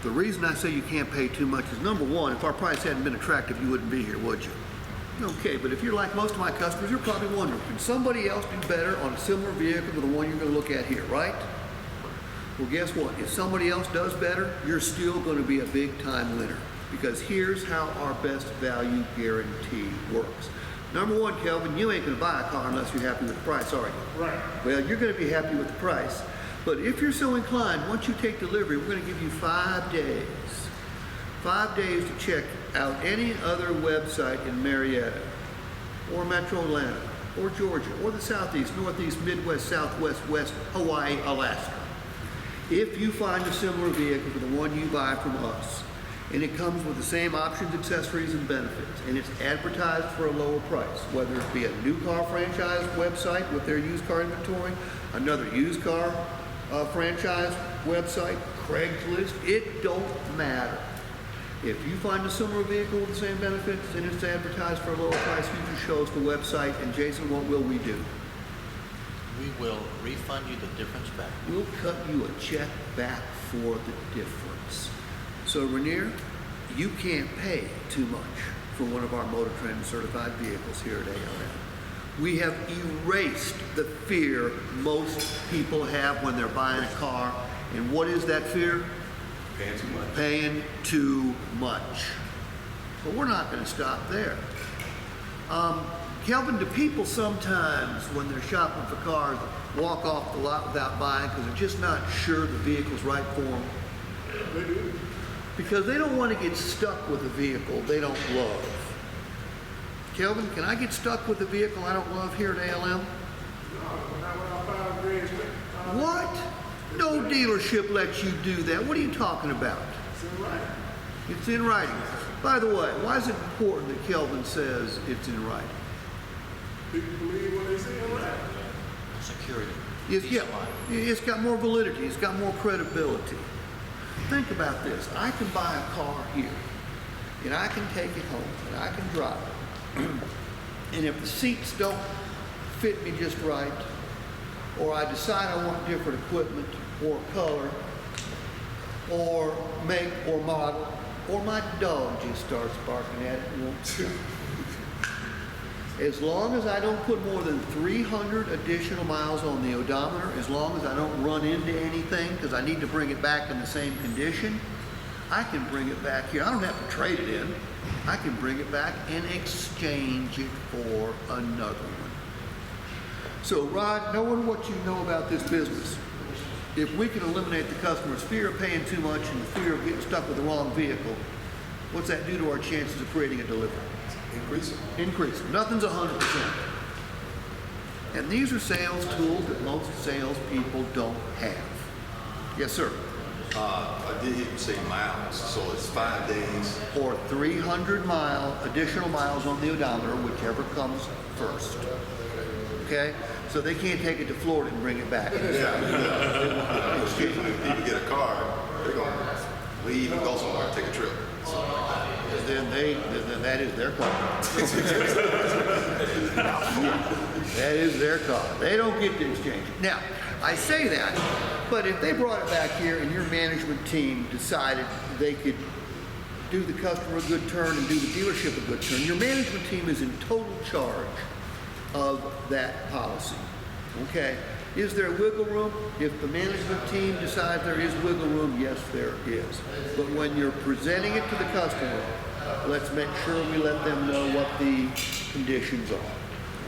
The reason I say you can't pay too much is, number one, if our price hadn't been attractive, you wouldn't be here, would you? Okay, but if you're like most of my customers, you're probably wondering, can somebody else do better on a similar vehicle to the one you're going to look at here, right? Well, guess what? If somebody else does better, you're still going to be a big-time winner, because here's how our best value guarantee works. Number one, Kelvin, you ain't going to buy a car unless you're happy with the price, are you? Right. Well, you're going to be happy with the price. But if you're so inclined, once you take delivery, we're going to give you 5 days. 5 days to check out any other website in Marietta, or Metro Atlanta, or Georgia, or the Southeast, Northeast, Midwest, Southwest, West, Hawaii, Alaska. If you find a similar vehicle to the one you buy from us, and it comes with the same options, accessories, and benefits, and it's advertised for a lower price, whether it be a new car franchise website with their used car inventory, another used car franchise website, Craigslist, it don't matter. If you find a similar vehicle with the same benefits and it's advertised for a lower price, you can show us the website, and Jason, what will we do? We will refund you the difference back. We'll cut you a check back for the difference. So, Rainier, you can't pay too much for one of our Motor Trend certified vehicles here at ALM. We have erased the fear most people have when they're buying a car. And what is that fear? Paying too much. Paying too much. But we're not going to stop there. Kelvin, do people sometimes, when they're shopping for cars, walk off the lot without buying because they're just not sure the vehicle's right for them? They do. Because they don't want to get stuck with a vehicle they don't love. Kelvin, can I get stuck with a vehicle I don't love here at ALM? No, not when I found grades. What? No dealership lets you do that. What are you talking about? It's in writing. It's in writing. By the way, why is it important that Kelvin says it's in writing? People believe what they say in writing. Security. It's, Peace yeah, of mind. it's got more validity. It's got more credibility. Think about this. I can buy a car here, and I can take it home, and I can drive it. And if the seats don't fit me just right, or I decide I want different equipment, or color, or make or model, or my dog just starts barking at it and wants to. As long as I don't put more than 300 additional miles on the odometer, as long as I don't run into anything, because I need to bring it back in the same condition, I can bring it back here. I don't have to trade it in. I can bring it back and exchange it for another one. So, Rod, knowing what you know about this business, if we can eliminate the customer's fear of paying too much and the fear of getting stuck with the wrong vehicle, what's that do to our chances of creating a delivery? Increase it. Increase. Nothing's 100%. And these are sales tools that most salespeople don't have. Yes, sir. I did hear you say miles, so it's 5 days. Or 300 additional miles on the odometer, whichever comes first. Okay? So they can't take it to Florida and bring it back. Usually if people get a car, they're going to leave and go somewhere and take a trip. Then that is their car. That is their car. They don't get to exchange it. Now, I say that, but if they brought it back here and your management team decided they could do the customer a good turn and do the dealership a good turn, your management team is in total charge of that policy. Okay? Is there wiggle room? If the management team decides there is wiggle room, yes, there is. But when you're presenting it to the customer, let's make sure we let them know what the conditions are.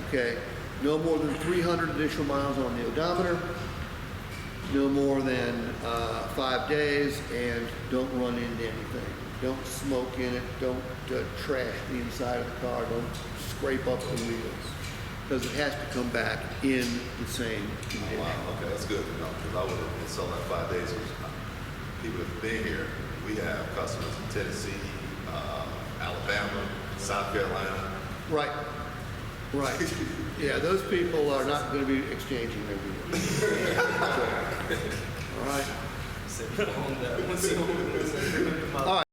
Okay? No more than 300 additional miles on the odometer, no more than 5 days, and don't run into anything. Don't smoke in it, don't trash the inside of the car, don't scrape up the wheels, because it has to come back in the same condition. Wow, okay, that's good to know, because I would have been selling that 5 days. People have been here. We have customers in Tennessee, Alabama, South Carolina. Right. Right. Yeah, those people are not going to be exchanging their vehicles. All right. All right.